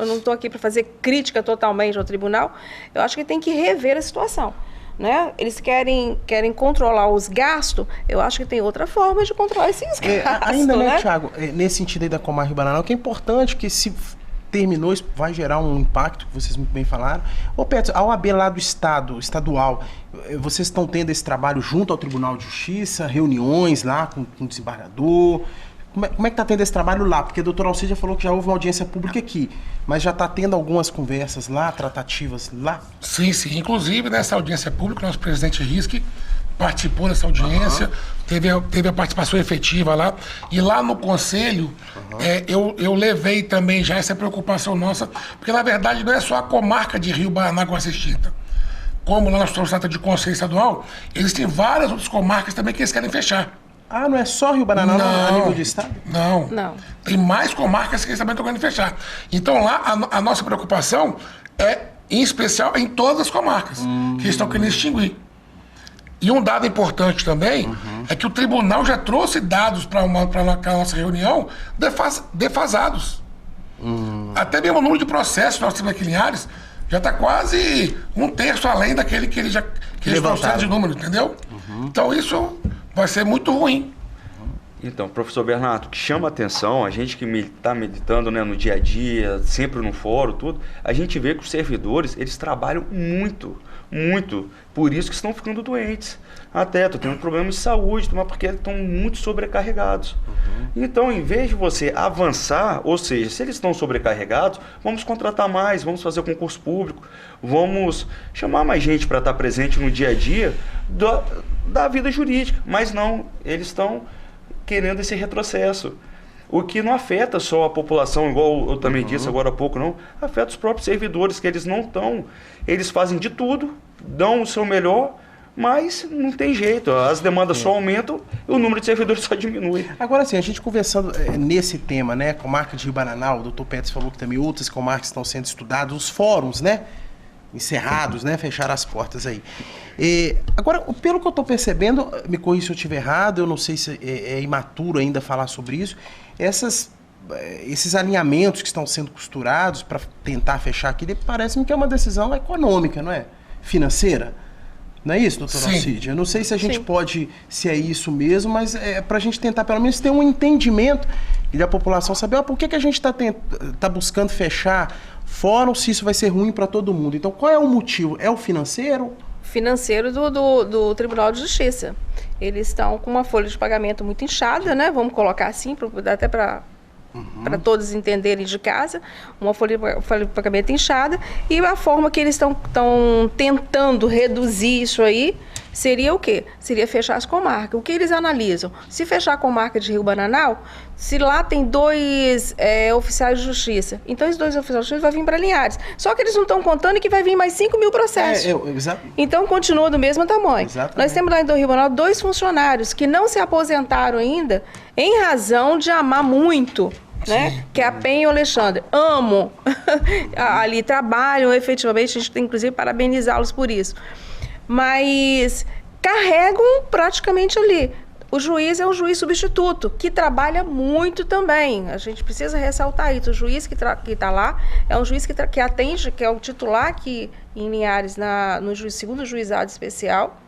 não estou aqui para fazer crítica totalmente ao tribunal, eu acho que tem que rever a situação. Né? Eles querem controlar os gastos, eu acho que tem outra forma de controlar esses gastos. Ainda, né, Thiago, nesse sentido aí da comarca de Bananal, que é importante que se terminou, isso vai gerar um impacto, que vocês muito bem falaram. Ô, Petros, a OAB lá do estadual, vocês estão tendo esse trabalho junto ao Tribunal de Justiça, reuniões lá com o desembargador? Como é que está tendo esse trabalho lá? Porque a doutora Alcide já falou que já houve uma audiência pública aqui, mas já está tendo algumas conversas lá, tratativas lá? Sim. Inclusive, nessa audiência pública, nosso presidente Risque participou dessa audiência, teve a participação efetiva lá. E lá no Conselho, eu levei também já essa preocupação nossa, porque, na verdade, não é só a comarca de Rio Paraná que vai ser extinta. Como lá nós estamos tratando de Conselho Estadual, existem várias outras comarcas também que eles querem fechar. Ah, não é só Rio Bananal a nível de estado? Não. Tem mais comarcas que eles também estão querendo fechar. Então lá a nossa preocupação é, em especial, em todas as comarcas que eles estão querendo extinguir. E um dado importante também é que o tribunal já trouxe dados para a nossa reunião defasados. Até mesmo o número de processos que nós temos aqui em Linhares já está quase 1/3 além daquele que eles trouxeram de número, entendeu? Então isso vai ser muito ruim. Então, professor Bernardo, o que chama a atenção, a gente que está militando, né, no dia a dia, sempre no fórum, tudo, a gente vê que os servidores, eles trabalham muito, por isso que estão ficando doentes. Até, estão tendo problemas de saúde, mas porque estão muito sobrecarregados. Então, em vez de você avançar, ou seja, se eles estão sobrecarregados, vamos contratar mais, vamos fazer concurso público, vamos chamar mais gente para estar presente no dia a dia da vida jurídica. Mas não, eles estão querendo esse retrocesso. O que não afeta só a população, igual eu também disse agora há pouco, não. Afeta os próprios servidores, que eles não estão... Eles fazem de tudo, dão o seu melhor, mas não tem jeito. As demandas só aumentam e o número de servidores só diminui. Agora sim, a gente conversando nesse tema, né? Comarca de Rio Bananal, o doutor Petros falou que também outras comarcas estão sendo estudadas, os fóruns, né? Encerrados, né? Fecharam as portas aí. Agora, pelo que eu estou percebendo, me corrija se eu estiver errado, eu não sei se é imaturo ainda falar sobre isso, esses alinhamentos que estão sendo costurados para tentar fechar aquilo, parece-me que é uma decisão econômica, não é? Financeira. Não é isso, doutor Alcide? Eu não sei se a gente pode, se é isso mesmo, mas é para a gente tentar pelo menos ter um entendimento e da população saber por que a gente está buscando fechar fórum, se isso vai ser ruim para todo mundo. Então, qual é o motivo? É o financeiro? Financeiro do Tribunal de Justiça. Eles estão com uma folha de pagamento muito inchada, né? Vamos colocar assim, até para todos entenderem de casa, uma folha de pagamento inchada, e a forma que eles estão tentando reduzir isso aí seria o quê? Seria fechar as comarcas. O que eles analisam? Se fechar a comarca de Rio Bananal, se lá tem 2 oficiais de justiça, então esses 2 oficiais de justiça vão vir para Linhares. Só que eles não estão contando que vai vir mais 5.000 processos. Então continua do mesmo tamanho. Exatamente. Nós temos lá em Rio Bananal 2 funcionários que não se aposentaram ainda em razão de amar muito, né? Que é a Penha e o Alexandre. Amo. Ali trabalham efetivamente, a gente tem inclusive parabenizá-los por isso. Mas carregam praticamente ali. O juiz é um juiz substituto, que trabalha muito também. A gente precisa ressaltar isso. O juiz que está lá é um juiz que atende, que é o titular aqui em Linhares, no segundo juizado especial,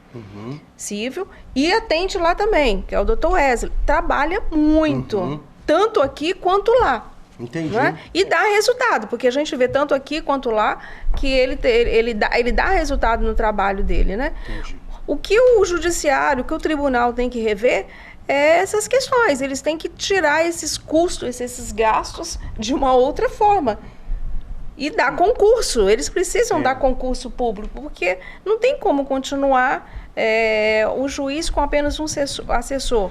civil, e atende lá também, que é o Dr. Wesley. Trabalha muito, tanto aqui quanto lá. Entendi. Né? E dá resultado, porque a gente vê tanto aqui quanto lá que ele dá resultado no trabalho dele, né? Entendi. O que o judiciário, o que o tribunal tem que rever é essas questões. Eles têm que tirar esses custos, esses gastos de uma outra forma. e dar concurso. Eles precisam dar concurso público, porque não tem como continuar o juiz com apenas um assessor,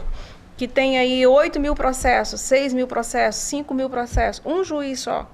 que tem aí 8 mil processos, 6 mil processos, 5 mil processos, um juiz só.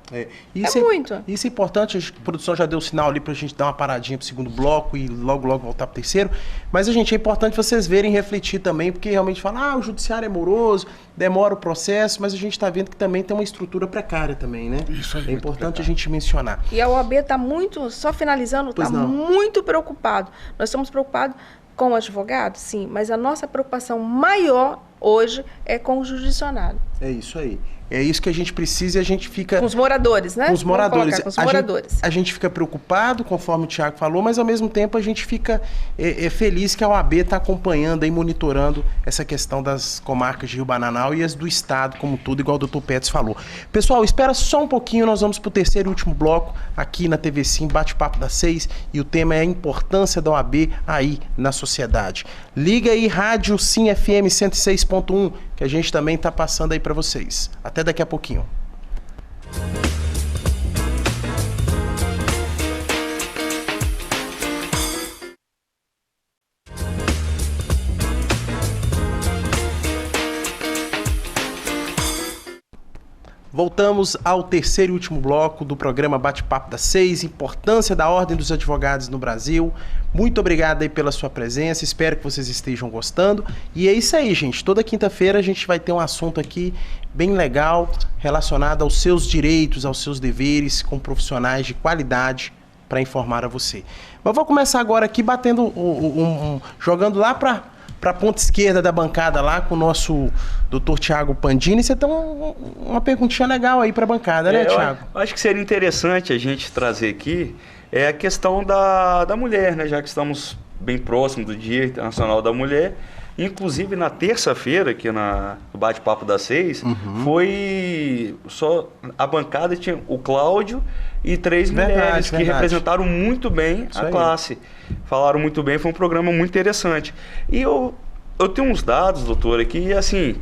Isso muito. Isso é importante, a produção já deu o sinal ali pra gente dar uma paradinha pro segundo bloco e logo voltar pro terceiro, mas, gente, é importante vocês verem e refletir também, porque realmente falam, o judiciário é moroso, demora o processo, mas a gente tá vendo que também tem uma estrutura precária também, né? Isso aí. É importante a gente mencionar. E a OAB tá muito, só finalizando, tá muito preocupado. Nós estamos preocupados com o advogado, sim, mas a nossa preocupação maior hoje é com o judicionário. É isso aí. É isso que a gente precisa e a gente fica... Com os moradores, né? Com os moradores. Com os moradores. A gente fica preocupado, conforme o Thiago falou, mas ao mesmo tempo a gente fica feliz que a OAB está acompanhando e monitorando essa questão das comarcas de Rio Bananal e as do estado como tudo, igual o Dr. Petz falou. Pessoal, espera só um pouquinho, nós vamos para o terceiro e último bloco aqui na TV Sim, Bate-Papo das 6, e o tema é a importância da OAB aí na sociedade. Liga aí, Rádio Sim FM 106.1, que a gente também está passando aí para vocês. Até daqui a pouquinho. Voltamos ao terceiro e último bloco do programa Bate-Papo das 6, importância da Ordem dos Advogados no Brasil. Muito obrigado aí pela sua presença, espero que vocês estejam gostando. E é isso aí, gente, toda quinta-feira a gente vai ter um assunto aqui bem legal relacionado aos seus direitos, aos seus deveres, com profissionais de qualidade para informar a você. Mas vou começar agora aqui batendo, jogando lá para a ponta esquerda da bancada lá com o nosso Dr. Thiago Pandini. Você tem uma perguntinha legal aí para a bancada, né, Thiago? Eu acho que seria interessante a gente trazer aqui a questão da mulher, né? Já que estamos bem próximo do Dia Internacional da Mulher. Inclusive, na terça-feira, aqui no Bate-Papo das 6, foi só a bancada, tinha o Cláudio e 3 mulheres que representaram muito bem a classe. Falaram muito bem, foi um programa muito interessante. E eu tenho uns dados, doutor, aqui, assim,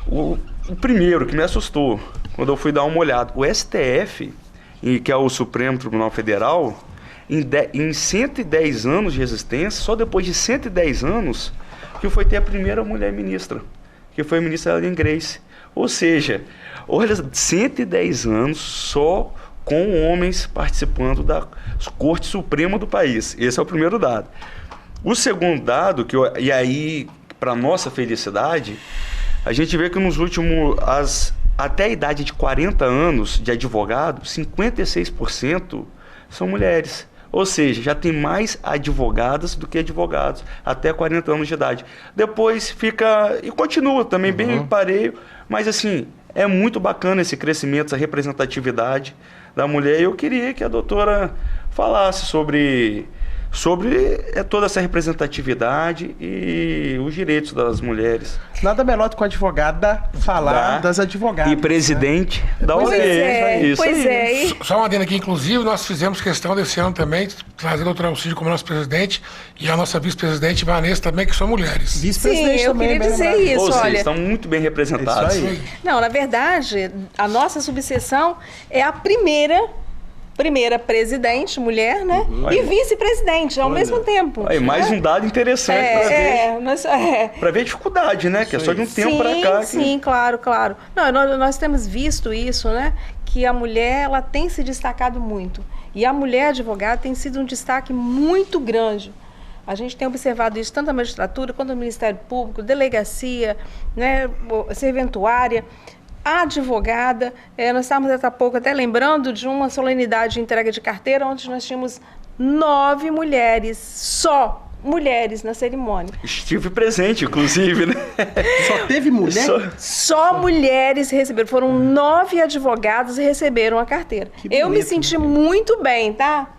o primeiro que me assustou, quando eu fui dar uma olhada, o STF, que é o Supremo Tribunal Federal, em 110 anos de existência, só depois de 110 anos, que foi ter a primeira mulher ministra, que foi a ministra Ellen Grace. Ou seja, olha, 110 anos só com homens participando da Corte Suprema do país. Esse é o primeiro dado. O segundo dado, e aí, para nossa felicidade, a gente vê que nos últimos, até a idade de 40 anos de advogado, 56% são mulheres. Ou seja, já tem mais advogadas do que advogados, até 40 anos de idade. Depois fica, e continua também bem pareio, mas assim, é muito bacana esse crescimento, essa representatividade da mulher. E eu queria que a doutora falasse sobre toda essa representatividade e os direitos das mulheres. Nada melhor do que a advogada falar das advogadas. E presidente da OAB. Pois é. Só uma adenda aqui, inclusive, nós fizemos questão desse ano também, trazer a doutora Alcide como nosso presidente e a nossa vice-presidente Vanessa também, que são mulheres. Vice-presidente também. Sim, eu queria dizer isso, olha. olha. Estão muito bem representados. Isso aí. Não, na verdade, a nossa subseção é a primeira presidente, mulher, né? E vice-presidente ao mesmo tempo. Aí, mais um dado interessante para ver a dificuldade, né? Que é só de um tempo para cá. Sim, claro. Não, nós temos visto isso, né? Que a mulher, ela tem se destacado muito. E a mulher advogada tem sido um destaque muito grande. A gente tem observado isso tanto na magistratura quanto no Ministério Público, delegacia, né? Serventuária. A advogada, nós estávamos há pouco até lembrando de uma solenidade de entrega de carteira, onde nós tínhamos 9 mulheres, só mulheres na cerimônia. Estive presente, inclusive, né? Só teve mulher? Só mulheres receberam. Foram 9 advogados e receberam a carteira. Eu me senti muito bem, tá?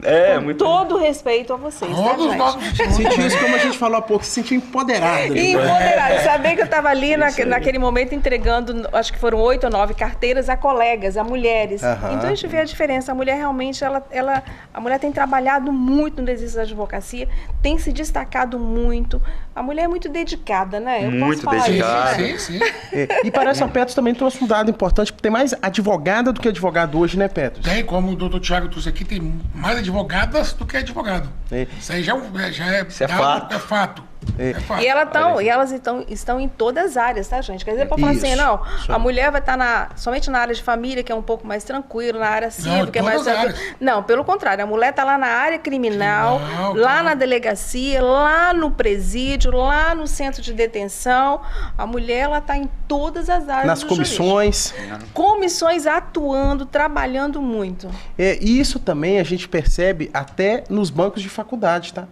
Com todo respeito a vocês, tá, gente? Sentiu isso, como a gente falou há pouco, se sentiu empoderada. Empoderada. Saber que eu estava ali naquele momento entregando, acho que foram 8 ou 9 carteiras a colegas, a mulheres. Então a gente vê a diferença. A mulher realmente, a mulher tem trabalhado muito no exercício da advocacia, tem se destacado destacado muito. A mulher é muito dedicada, né? Eu Muito posso falar dedicada. isso, né? Sim. E parece que a Petros também trouxe um dado importante, porque tem mais advogada do que advogado hoje, né, Petros? Tem, como o doutor Tiago trouxe aqui, tem mais advogadas do que advogado. É. Isso aí já é Isso é dado, fato. É fato. É fato. E elas estão em todas as áreas, tá, gente? Quer dizer, para falar assim, Isso, não, isso a aí. mulher vai estar somente na área de família, que é um pouco mais tranquilo, na área civil, que é mais todas as tranquilo. áreas. Não, pelo contrário, a mulher está lá na área criminal, lá na delegacia, lá no presídio, lá no centro de detenção. A mulher, ela está em todas as áreas Nas do comissões. comissões atuando, trabalhando muito. E isso também a gente percebe até nos bancos de faculdade, tá?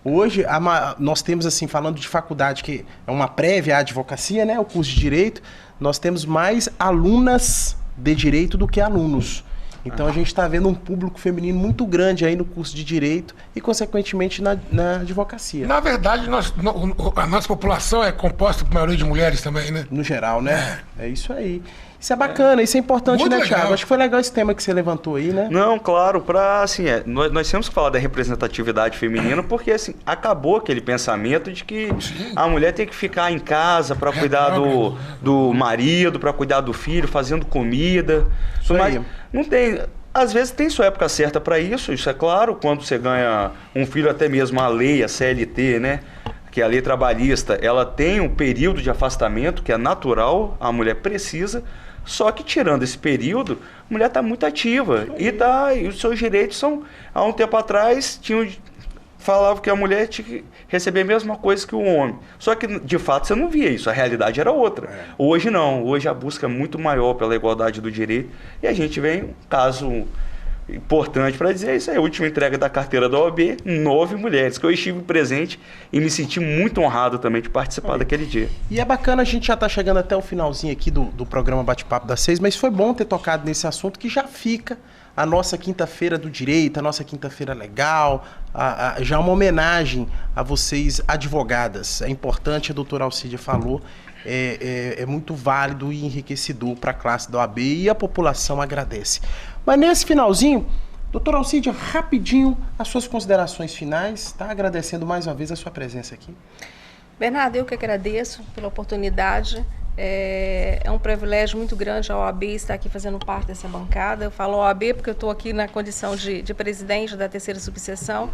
Hoje, nós temos, assim, falando de faculdade, que é uma prévia à advocacia, né? O curso de Direito, nós temos mais alunas de Direito do que alunos. Então, a gente está vendo um público feminino muito grande aí no curso de Direito e, consequentemente, na advocacia. Na verdade, a nossa população é composta por maioria de mulheres também, né? No geral, né? É isso aí. Isso é bacana, isso é importante, Muito né, legal. Thiago? Acho que foi legal esse tema que você levantou aí, né? Não, claro, assim, nós temos que falar da representatividade feminina, porque assim, acabou aquele pensamento de que a mulher tem que ficar em casa para cuidar do marido, para cuidar do filho, fazendo comida. Isso Mas aí. não tem. Às vezes tem sua época certa para isso é claro, quando você ganha um filho, até mesmo a lei, a CLT, né? Que é a lei trabalhista, ela tem um período de afastamento que é natural, a mulher precisa. Só que tirando esse período, a mulher está muito ativa e os seus direitos são... Há um tempo atrás, falava que a mulher tinha que receber a mesma coisa que o homem. Só que, de fato, você não via isso, a realidade era outra. Hoje não, hoje a busca é muito maior pela igualdade do direito. E a gente vem um caso importante para dizer isso aí, a última entrega da carteira da OAB, 9 mulheres, que eu estive presente e me senti muito honrado também de participar daquele dia. E é bacana, a gente já está chegando até o finalzinho aqui do programa Bate-Papo das 6, mas foi bom ter tocado nesse assunto que já fica a nossa quinta-feira do direito, a nossa quinta-feira legal, já uma homenagem a vocês advogadas. É importante, a doutora Alcídia falou, é muito válido e enriquecedor para a classe da OAB e a população agradece. Mas nesse finalzinho, doutora Alcídia, rapidinho, as suas considerações finais, tá? Agradecendo mais uma vez a sua presença aqui. Bernardo, eu que agradeço pela oportunidade. É um privilégio muito grande a OAB estar aqui fazendo parte dessa bancada. Eu falo OAB porque eu estou aqui na condição de presidente da terceira subseção.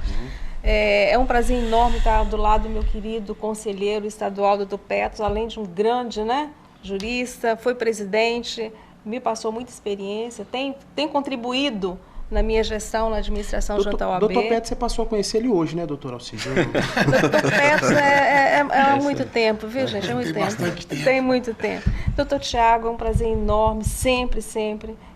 É um prazer enorme estar do lado do meu querido conselheiro estadual, doutor Petros, além de um grande, né, jurista, foi presidente, me passou muita experiência, tem contribuído na minha gestão, na administração junto à OAB. Doutor Petros, você passou a conhecer ele hoje, né, doutor Alcídia? Doutor Petros há muito tempo, viu, gente? É muito tempo. Bastante tempo. Tem muito tempo. Doutor Tiago, é um prazer enorme, sempre,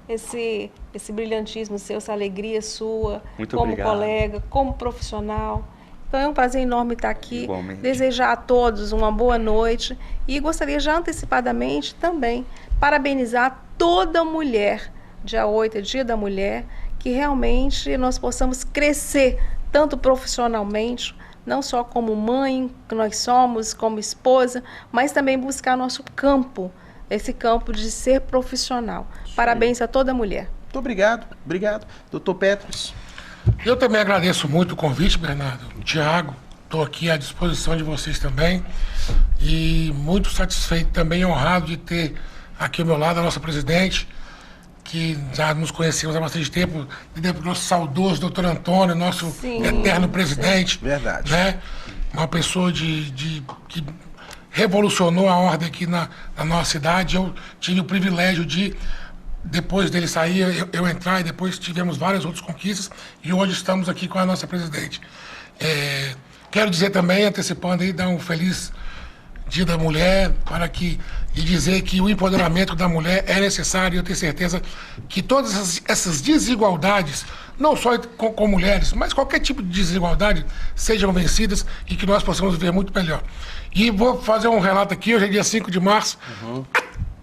esse brilhantismo seu, essa alegria sua, Muito como obrigado. colega, como profissional. Então é um prazer enorme estar aqui. Igualmente. Desejar a todos uma boa noite e gostaria já antecipadamente também parabenizar toda mulher. Dia 8 é Dia da Mulher, que realmente nós possamos crescer tanto profissionalmente, não só como mãe que nós somos, como esposa, mas também buscar nosso campo, esse campo de ser profissional. Parabéns a toda mulher. Muito obrigado, obrigado. Doutor Petros. Eu também agradeço muito o convite, Bernardo. Tiago, estou aqui à disposição de vocês também. E muito satisfeito também, honrado de ter aqui ao meu lado a nossa presidente, que já nos conhecemos há bastante tempo, do nosso saudoso doutor Antônio, nosso Sim. eterno presidente. Verdade. Né? Uma pessoa que revolucionou a ordem aqui na nossa cidade. Eu tive o privilégio de, depois dele sair, eu entrar, e depois tivemos várias outras conquistas, e hoje estamos aqui com a nossa presidente. Quero dizer também, antecipando aí, dar um feliz Dia da Mulher, e dizer que o empoderamento da mulher é necessário. Eu tenho certeza que todas essas desigualdades, não só com mulheres, mas qualquer tipo de desigualdade, sejam vencidas e que nós possamos viver muito melhor. E vou fazer um relato aqui, hoje é dia 5 de março.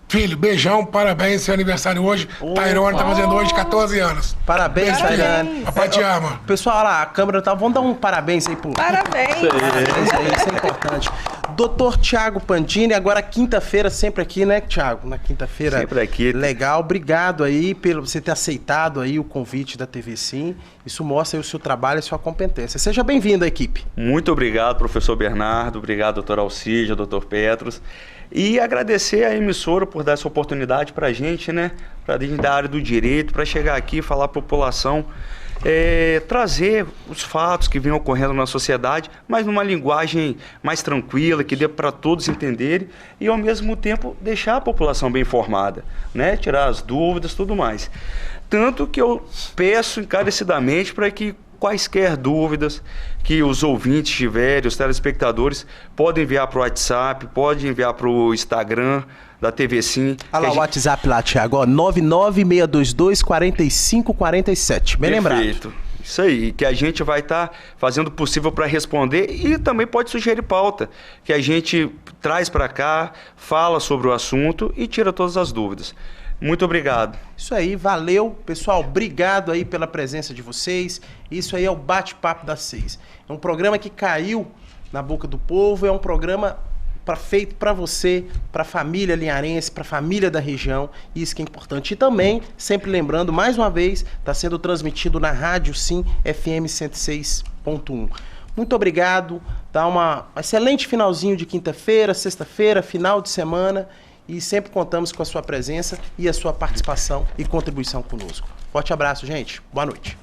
Filho, beijão, parabéns, seu aniversário hoje. Tairone está fazendo hoje 14 anos. Parabéns, Tairone. Papai te ama. Pessoal, olha lá, a câmera tá. Vamos dar um parabéns aí pro. Parabéns! Parabéns aí, isso é importante. Dr. Thiago Pandini, agora quinta-feira, sempre aqui, né, Thiago? Na quinta-feira. Sempre aqui. Legal, obrigado aí pelo você ter aceitado aí o convite da TV Sim. Isso mostra aí o seu trabalho e a sua competência. Seja bem-vindo à equipe. Muito obrigado, professor Bernardo, obrigado, doutor Alcídio, doutor Petros. E agradecer à emissora por dar essa oportunidade para a gente, né? Para dentro da área do direito, para chegar aqui e falar à população, trazer os fatos que vêm ocorrendo na sociedade, mas numa linguagem mais tranquila, que dê para todos entenderem e, ao mesmo tempo, deixar a população bem informada, né? Tirar as dúvidas, tudo mais. Tanto que eu peço encarecidamente para que quaisquer dúvidas que os ouvintes tiverem, os telespectadores, podem enviar para o WhatsApp, podem enviar para o Instagram da TV Sim. Olha lá o WhatsApp lá, Thiago, 996224547. Bem lembrado. Perfeito. Isso aí, que a gente vai estar fazendo o possível para responder e também pode sugerir pauta, que a gente traz para cá, fala sobre o assunto e tira todas as dúvidas. Muito obrigado. Isso aí, valeu. Pessoal, obrigado aí pela presença de vocês. Isso aí é o Bate-Papo das 6. É um programa que caiu na boca do povo, é um programa feito para você, para a família linharense, para a família da região, isso que é importante. E também, sempre lembrando, mais uma vez, está sendo transmitido na Rádio Sim, FM 106.1. Muito obrigado, tá um excelente finalzinho de quinta-feira, sexta-feira, final de semana, e sempre contamos com a sua presença e a sua participação e contribuição conosco. Forte abraço, gente. Boa noite.